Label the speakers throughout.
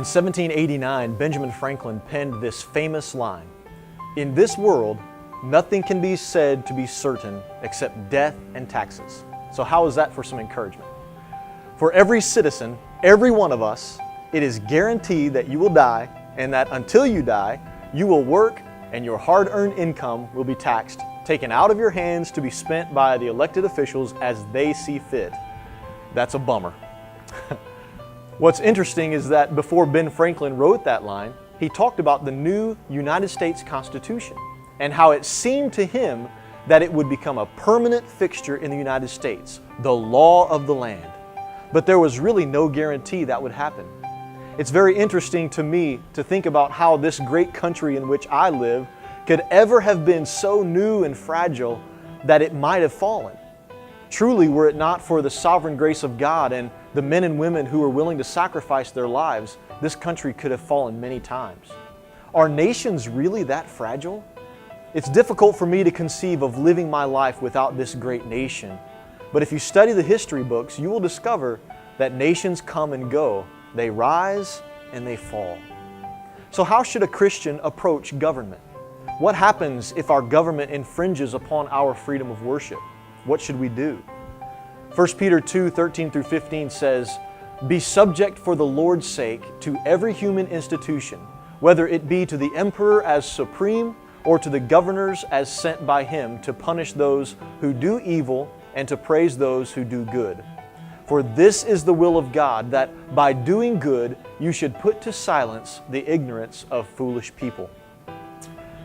Speaker 1: In 1789, Benjamin Franklin penned this famous line, "In this world, nothing can be said to be certain except death and taxes." So how is that for some encouragement? For every citizen, every one of us, it is guaranteed that you will die, and that until you die, you will work and your hard-earned income will be taxed, taken out of your hands to be spent by the elected officials as they see fit. That's a bummer. What's interesting is that before Ben Franklin wrote that line, he talked about the new United States Constitution and how it seemed to him that it would become a permanent fixture in the United States, the law of the land. But there was really no guarantee that would happen. It's very interesting to me to think about how this great country in which I live could ever have been so new and fragile that it might have fallen. Truly, were it not for the sovereign grace of God and the men and women who were willing to sacrifice their lives, this country could have fallen many times. Are nations really that fragile? It's difficult for me to conceive of living my life without this great nation. But if you study the history books, you will discover that nations come and go. They rise and they fall. So how should a Christian approach government? What happens if our government infringes upon our freedom of worship? What should we do? 1 Peter 2:13-15 says, "Be subject for the Lord's sake to every human institution, whether it be to the emperor as supreme or to the governors as sent by him to punish those who do evil and to praise those who do good. For this is the will of God, that by doing good you should put to silence the ignorance of foolish people."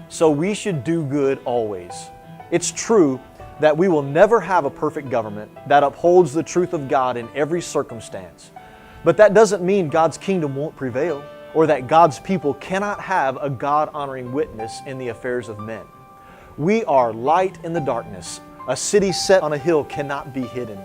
Speaker 1: So we should do good always. It's true that we will never have a perfect government that upholds the truth of God in every circumstance. But that doesn't mean God's kingdom won't prevail, or that God's people cannot have a God-honoring witness in the affairs of men. We are light in the darkness. A city set on a hill cannot be hidden.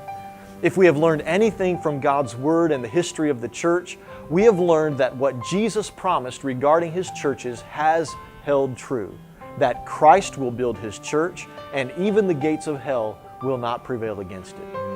Speaker 1: If we have learned anything from God's Word and the history of the church, we have learned that what Jesus promised regarding His churches has held true, that Christ will build His church, and even the gates of hell will not prevail against it.